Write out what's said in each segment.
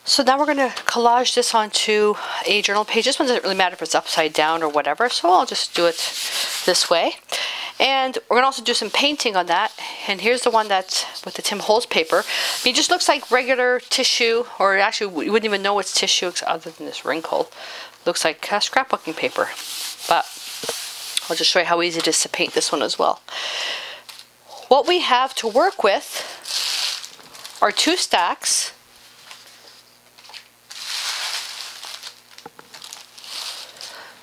So now we're going to collage this onto a journal page. This one doesn't really matter if it's upside down or whatever, so I'll just do it this way. And we're going to also do some painting on that. And here's the one that's with the Tim Holtz paper. I mean, it just looks like regular tissue, or actually you wouldn't even know it's tissue other than this wrinkle. Looks like scrapbooking paper. But I'll just show you how easy it is to paint this one as well. What we have to work with are two stacks.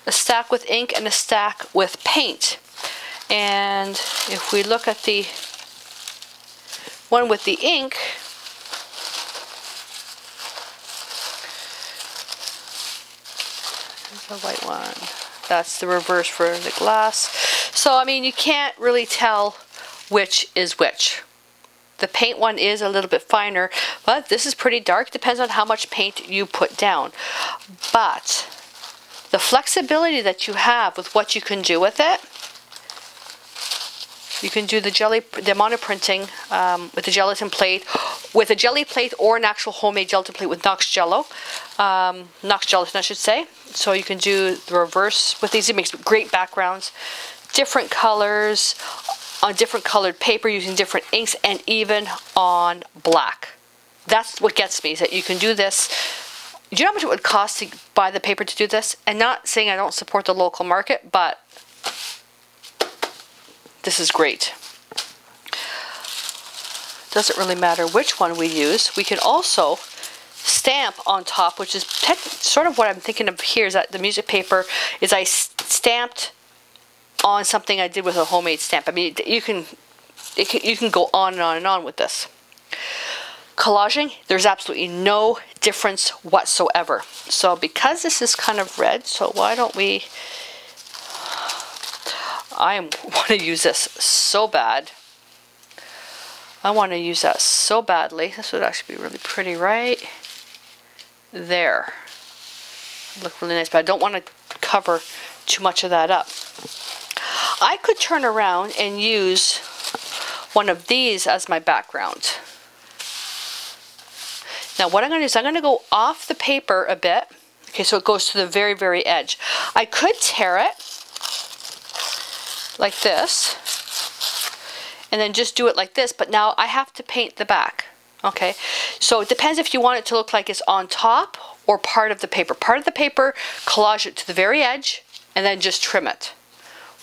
A stack with ink and a stack with paint. And if we look at the one with the ink, there's the white one. That's the reverse for the glass. So I mean, you can't really tell which is which. The paint one is a little bit finer, but this is pretty dark. Depends on how much paint you put down. But the flexibility that you have with what you can do with it, you can do the monoprinting with the gelatin plate, with a jelly plate or an actual homemade gelatin plate with Knox gelatin, I should say. So you can do the reverse with these. It makes great backgrounds, different colors, on different colored paper using different inks, and even on black. That's what gets me, is that you can do this. Do you know how much it would cost to buy the paper to do this? And not saying I don't support the local market, but this is great. Doesn't really matter which one we use. We can also stamp on top, which is sort of what I'm thinking of here, is that the music paper is I stamped on something I did with a homemade stamp. I mean, you can go on and on and on with this. Collaging, there's absolutely no difference whatsoever. So because this is kind of red, so why don't we, I want to use this so bad. I want to use that so badly. This would actually be really pretty right there. Look really nice, but I don't want to cover too much of that up. I could turn around and use one of these as my background. Now what I'm going to do is I'm going to go off the paper a bit. Okay, so it goes to the very, very edge. I could tear it like this and then just do it like this, but now I have to paint the back. Okay, so it depends if you want it to look like it's on top or part of the paper. Part of the paper, collage it to the very edge and then just trim it.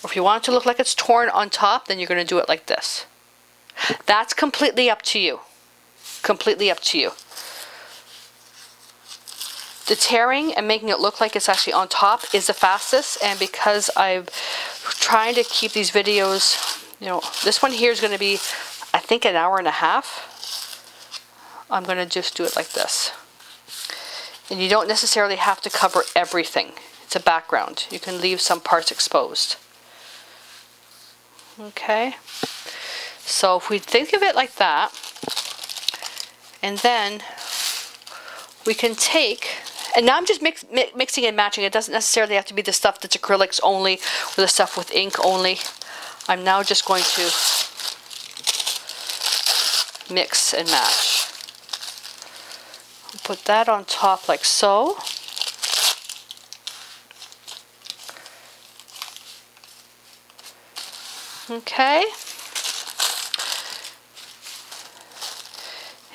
Or if you want it to look like it's torn on top, then you're going to do it like this. That's completely up to you. Completely up to you. The tearing and making it look like it's actually on top is the fastest, and because I'm trying to keep these videos, you know, this one here is going to be, I think, an hour and a half. I'm going to just do it like this. And you don't necessarily have to cover everything. It's a background. You can leave some parts exposed. Okay. So if we think of it like that, and then we can take, and now I'm just mixing and matching. It doesn't necessarily have to be the stuff that's acrylics only or the stuff with ink only. I'm now just going to mix and match. Put that on top like so. Okay.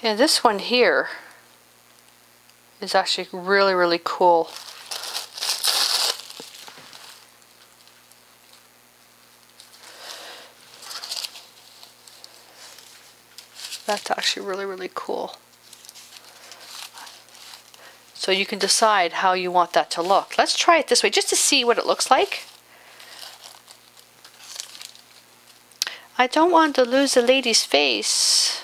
And this one here is actually really, really cool. That's actually really, really cool. So you can decide how you want that to look. Let's try it this way just to see what it looks like. I don't want to lose the lady's face.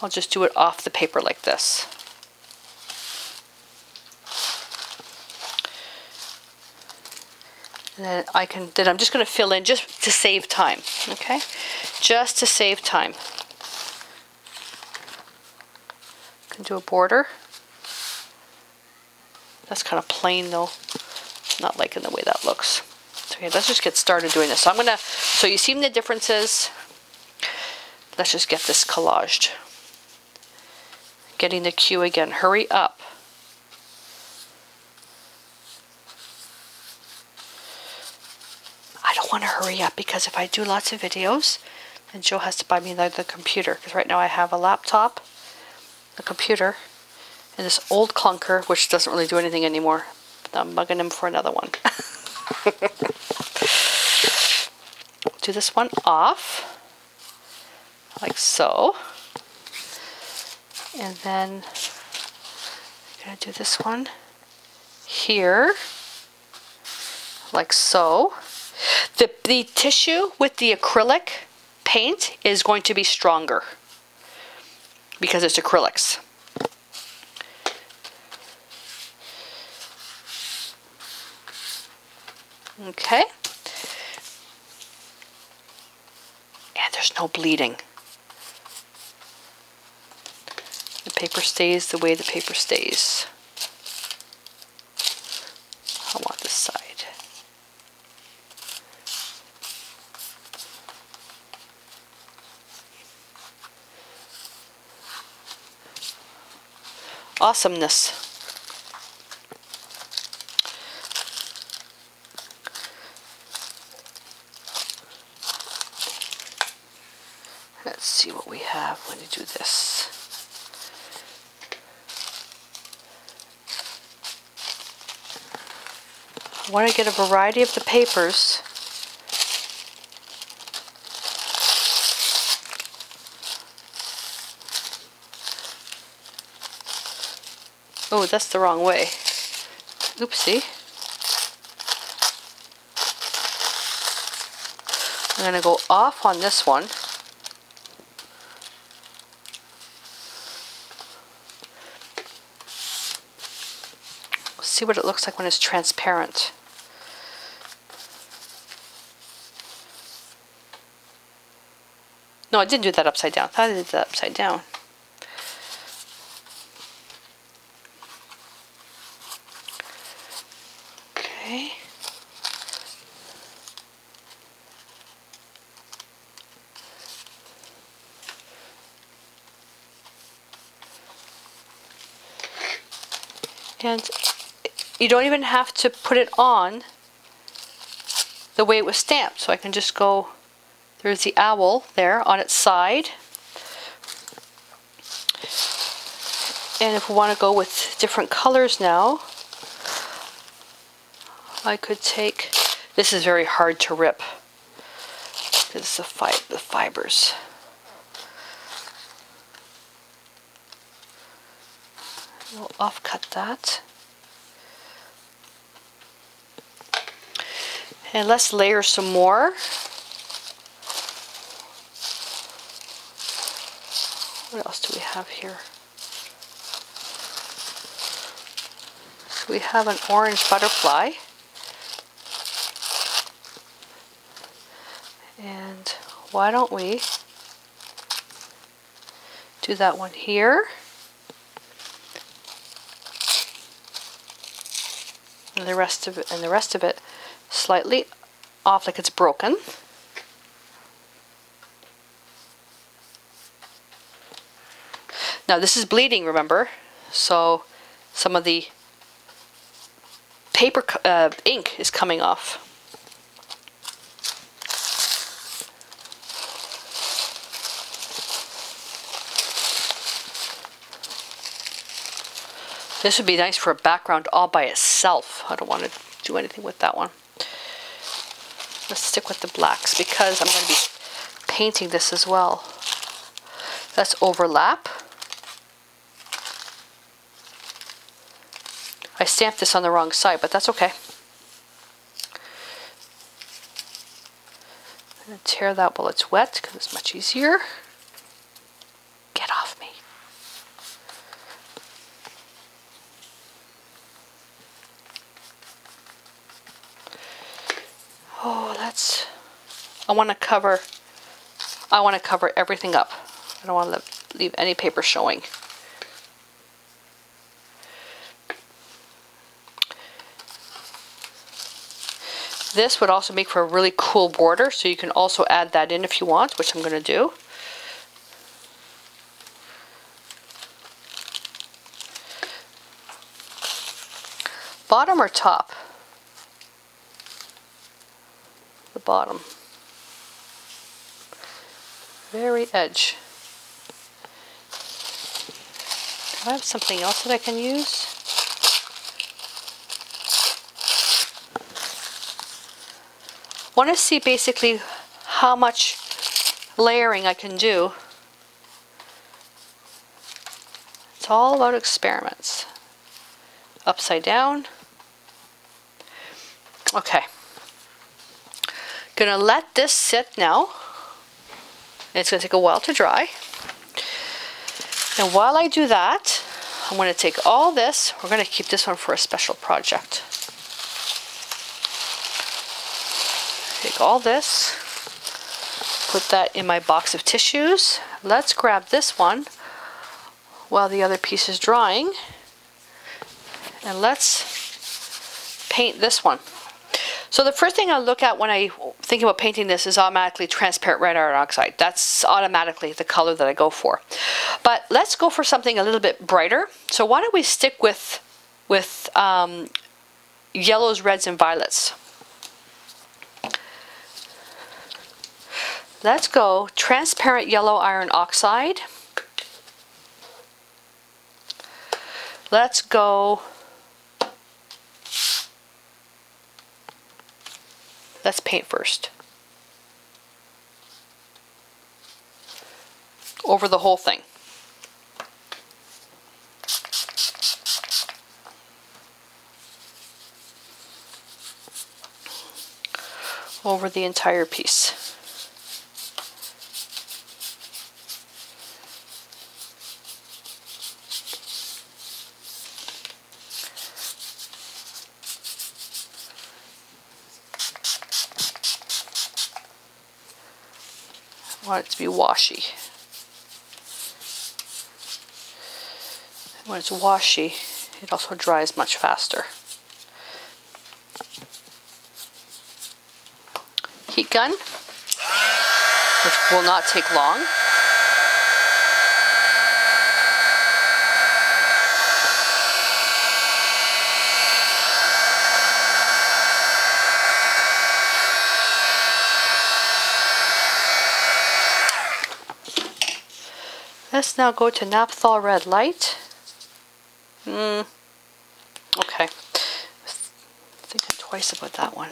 I'll just do it off the paper like this. And then I'm just going to fill in just to save time, okay? Just to save time. I can do a border. That's kind of plain though. Not liking the way that looks. So yeah, let's just get started doing this. So I'm gonna, so you see the differences. Let's just get this collaged. getting the cue again. Hurry up. I don't want to hurry up because if I do lots of videos, then Joe has to buy me the computer. Because right now I have a laptop, a computer, and this old clunker, which doesn't really do anything anymore. But I'm bugging him for another one. Do this one off, like so. And then I'm going to do this one here, like so. The tissue with the acrylic paint is going to be stronger because it's acrylics. Okay. And there's no bleeding. The paper stays the way the paper stays. I want this side. Awesomeness. Let's see what we have when you do this. I want to get a variety of the papers. Oh, that's the wrong way. Oopsie. I'm going to go off on this one. See what it looks like when it's transparent. No, I didn't do that upside down. I thought I did that upside down. Okay. And you don't even have to put it on the way it was stamped. So I can just go, there's the owl there on its side. And if we want to go with different colors now, I could take, this is very hard to rip because it's the fibers. We'll offcut that. And let's layer some more. What else do we have here? So we have an orange butterfly. And why don't we do that one here? And the rest of it slightly off like it's broken. Now this is bleeding, remember, so some of the paper ink is coming off. This would be nice for a background all by itself. I don't want to do anything with that one. Let's stick with the blacks because I'm going to be painting this as well. Let's overlap. I stamped this on the wrong side, but that's okay. I'm going to tear that while it's wet because it's much easier. Get off me. Oh, I want to cover everything up. I don't want to leave any paper showing. This would also make for a really cool border, so you can also add that in if you want, which I'm going to do. Bottom or top? The bottom. Very edge. Do I have something else that I can use? Want to see basically how much layering I can do. It's all about experiments. Upside down. Okay. Gonna let this sit now. It's gonna take a while to dry. And while I do that, I'm gonna take all this. We're gonna keep this one for a special project. Take all this, put that in my box of tissues. Let's grab this one while the other piece is drying, and let's paint this one. So the first thing I look at when I think about painting this is automatically transparent red iron oxide. That's automatically the color that I go for. But let's go for something a little bit brighter. So why don't we stick with yellows, reds, and violets. Let's go transparent yellow iron oxide. Let's go, let's paint first. Over the whole thing. Over the entire piece. I want it to be washy. When it's washy, it also dries much faster. Heat gun, which will not take long. Let's now go to Naphthol Red Light. Okay. Thinking twice about that one.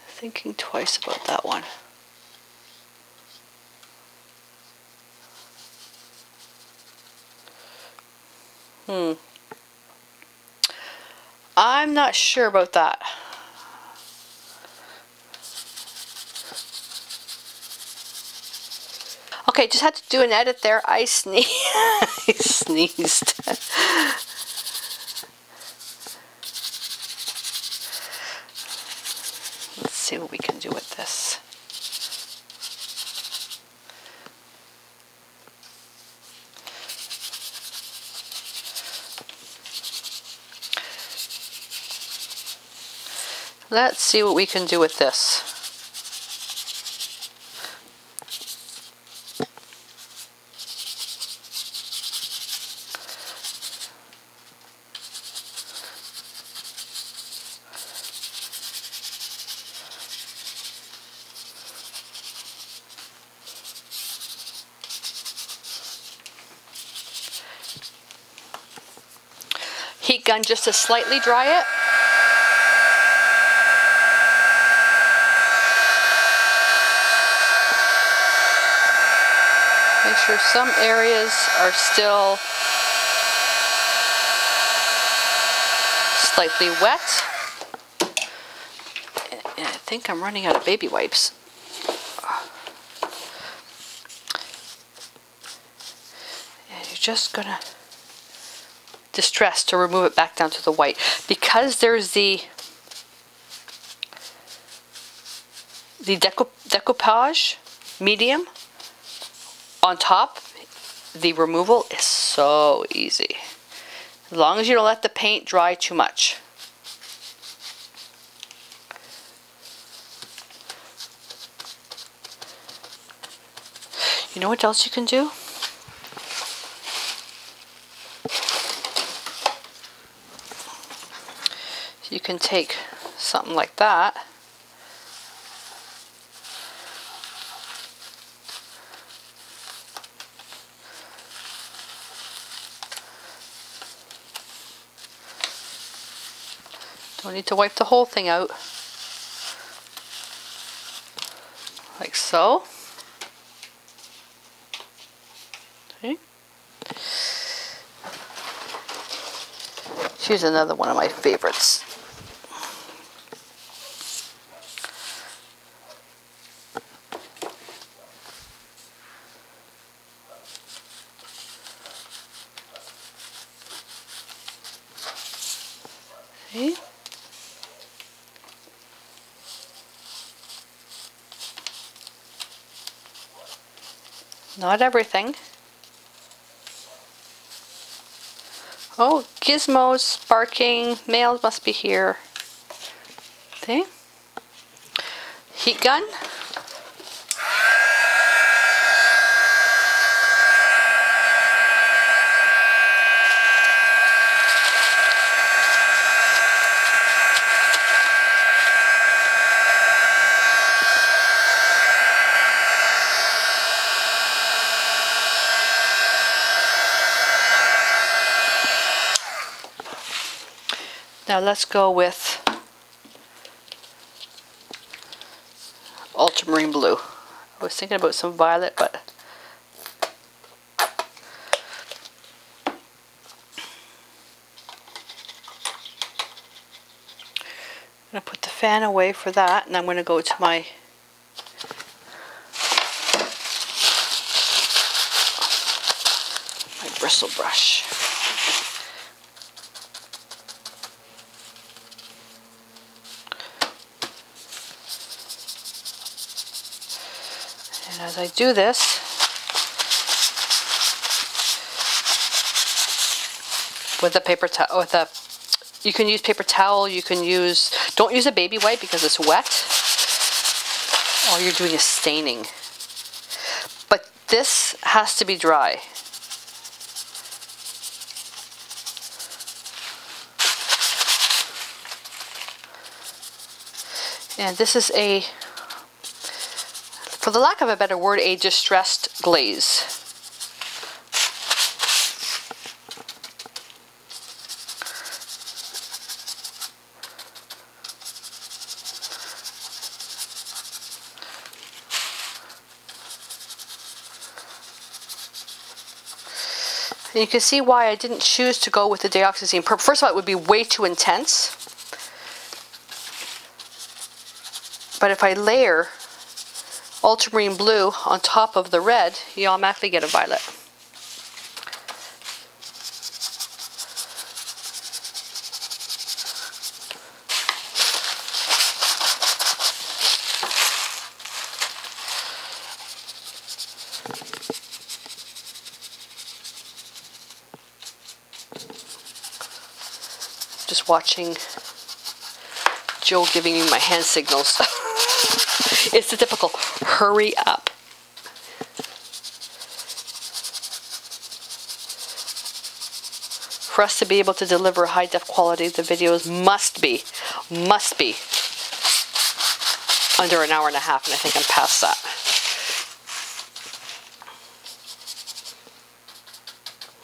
Thinking twice about that one. I'm not sure about that. Okay, just had to do an edit there. I sneezed. I sneezed. Let's see what we can do with this. Let's see what we can do with this. Heat gun just to slightly dry it. Make sure some areas are still slightly wet. And I think I'm running out of baby wipes. And you're just gonna distress to remove it back down to the white, because there's the decoupage medium on top. The removal is so easy, as long as you don't let the paint dry too much. You know what else you can do? you can take something like that. Don't need to wipe the whole thing out. Like so. Okay. Here's another one of my favorites. Okay. Not everything. Oh, gizmos, barking, mail must be here. Okay. Heat gun. Now let's go with ultramarine blue. I was thinking about some violet, but I'm going to put the fan away for that, and I'm going to go to my bristle brush. And as I do this, with a paper towel, you can use paper towel, you can use, don't use a baby wipe because it's wet. All you're doing is staining. But this has to be dry. And this is a, for the lack of a better word, a distressed glaze. And you can see why I didn't choose to go with the dioxazine purple. First of all, it would be way too intense. But if I layer ultramarine blue on top of the red, you automatically get a violet. Just watching Joe giving me my hand signals. It's the typical hurry up. For us to be able to deliver high def quality, the videos must be under an hour and a half, and I think I'm past that.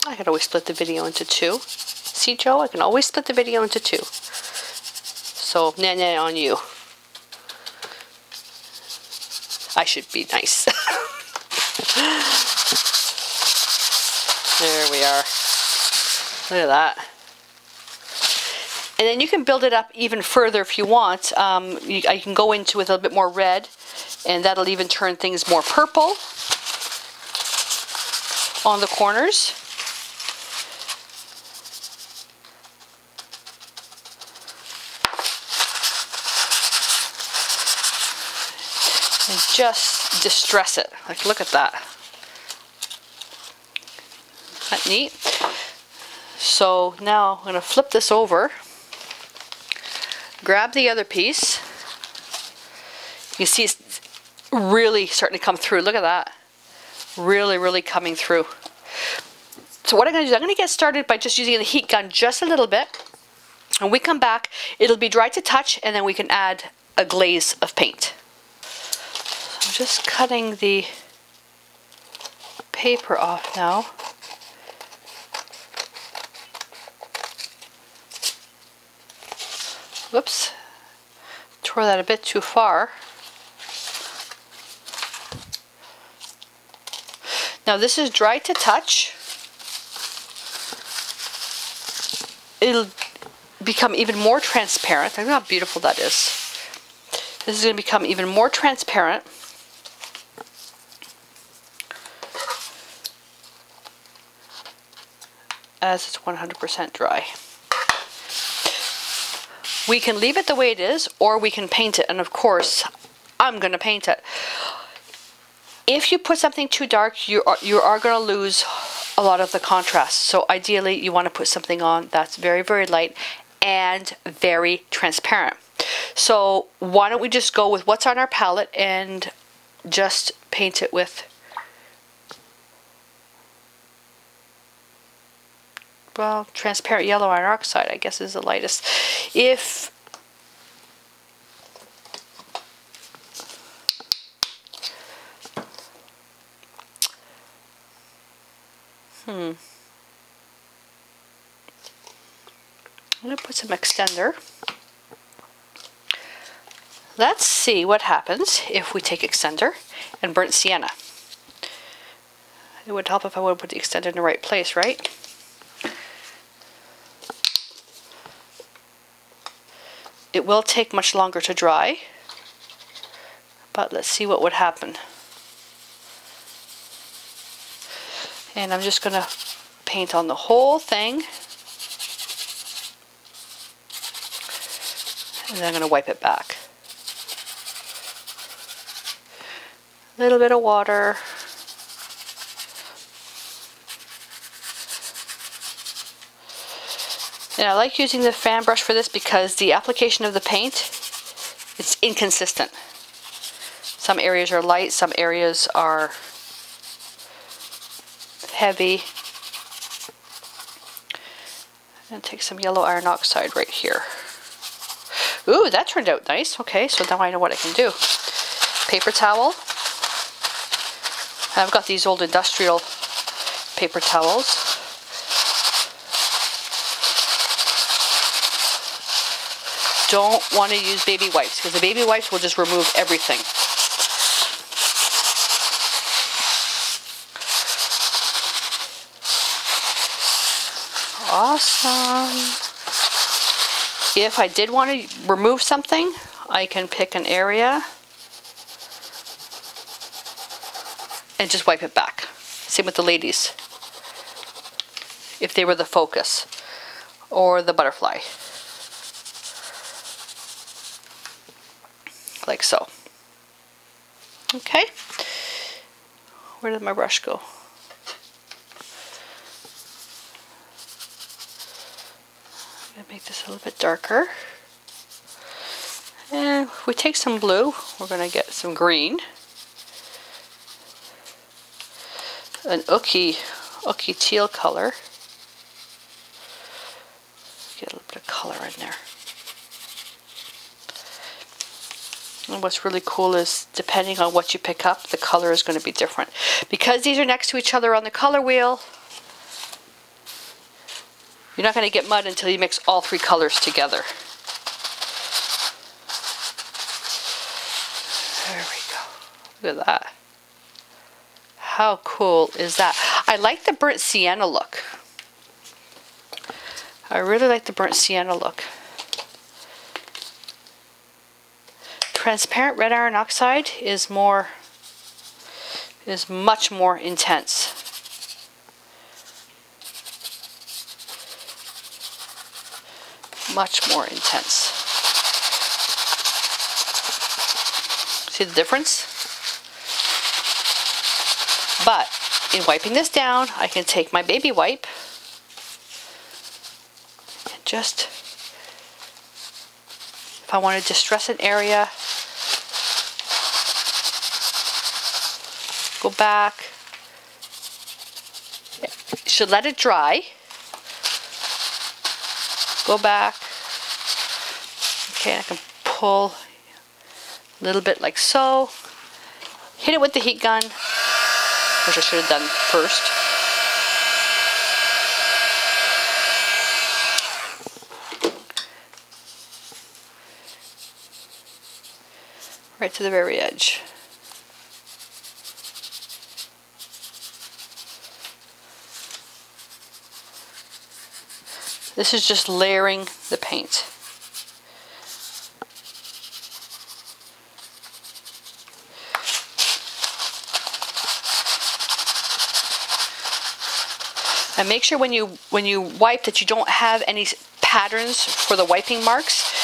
I could always split the video into two. See, Joe, I can always split the video into two. So, nah on you. I should be nice. There we are. Look at that. And then you can build it up even further if you want. I can go into with a bit more red, and that'll even turn things more purple on the corners. And just distress it. Like, look at that. Isn't that neat? So now I'm going to flip this over. Grab the other piece. You see it's really starting to come through. Look at that. Really coming through. So what I'm going to do is I'm going to get started by just using the heat gun just a little bit. When we come back, it'll be dry to touch, and then we can add a glaze of paint. So I'm just cutting the paper off now. Whoops, tore that a bit too far. Now this is dry to touch. It'll become even more transparent. Look how beautiful that is. This is going to become even more transparent. As it's 100% dry. We can leave it the way it is, or we can paint it, and of course I'm going to paint it. If you put something too dark, you are going to lose a lot of the contrast. So ideally you want to put something on that's very, very light and very transparent. So why don't we just go with what's on our palette and just paint it with, well, transparent yellow iron oxide, I guess, is the lightest. If I'm going to put some extender. Let's see what happens if we take extender and burnt sienna. It would help if I would put the extender in the right place, right? It will take much longer to dry, but let's see what would happen. And I'm just going to paint on the whole thing. And then I'm going to wipe it back. A little bit of water. And I like using the fan brush for this because the application of the paint, it's inconsistent. Some areas are light, some areas are heavy. And take some yellow iron oxide right here. Ooh, that turned out nice. Okay, so now I know what I can do. Paper towel. I've got these old industrial paper towels. Don't want to use baby wipes because the baby wipes will just remove everything. Awesome. If I did want to remove something, I can pick an area and just wipe it back. Same with the ladies, if they were the focus, or the butterfly. Like so. Okay. Where did my brush go? I'm going to make this a little bit darker. And if we take some blue, we're going to get some green. An ochre teal color. Get a little bit of color in there. And what's really cool is, depending on what you pick up, the color is going to be different. Because these are next to each other on the color wheel, you're not going to get mud until you mix all three colors together. There we go. Look at that. How cool is that? I like the burnt sienna look. I really like the burnt sienna look. Transparent red iron oxide is much more intense. Much more intense. See the difference? But in wiping this down, I can take my baby wipe and just, if I want to distress an area, go back. You should let it dry. Go back, Okay, I can pull a little bit like so. Hit it with the heat gun, which I should have done first. Right to the very edge. This is just layering the paint. And make sure when you wipe that you don't have any patterns for the wiping marks.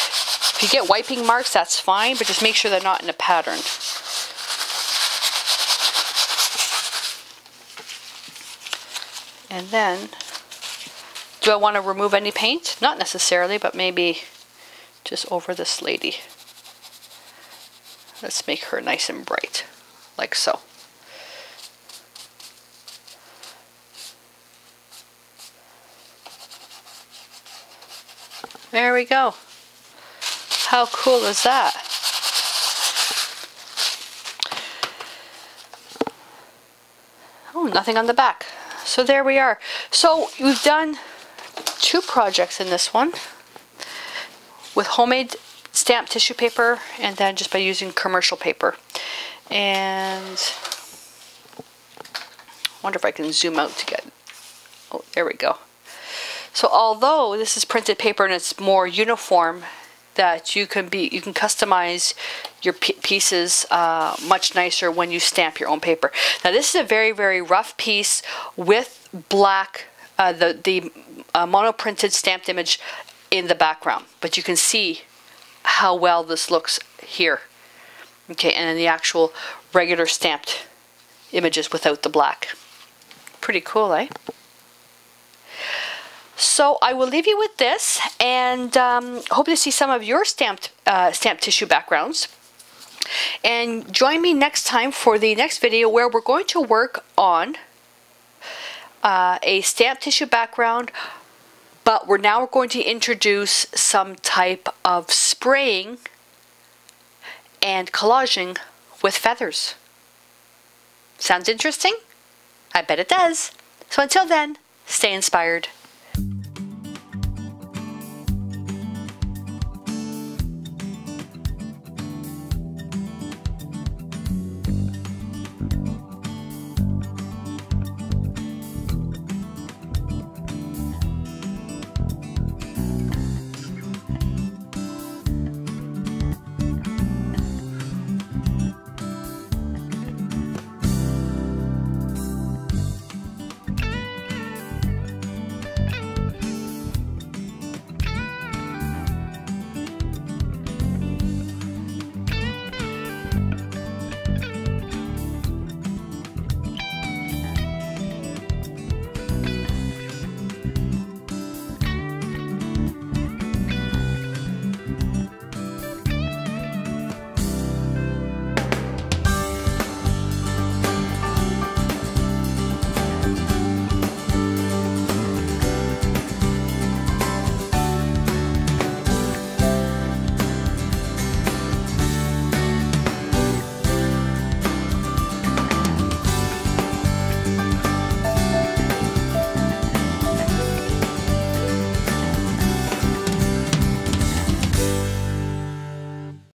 If you get wiping marks, that's fine, but just make sure they're not in a pattern. And then, do I want to remove any paint? Not necessarily, but maybe just over this lady. Let's make her nice and bright, like so. There we go. How cool is that? Oh, nothing on the back. So there we are. So we've done 2 projects in this one with homemade stamped tissue paper and then just by using commercial paper. And I wonder if I can zoom out to get, oh, there we go. So although this is printed paper and it's more uniform, that you can customize your pieces much nicer when you stamp your own paper. Now this is a very, very rough piece with black, the mono printed stamped image in the background, but you can see how well this looks here. Okay, and then the actual regular stamped images without the black. Pretty cool, eh? So I will leave you with this, and hope to see some of your stamped tissue backgrounds. And join me next time for the next video where we're going to work on a stamped tissue background, but we're now going to introduce some type of spraying and collaging with feathers. Sounds interesting? I bet it does. So until then, stay inspired.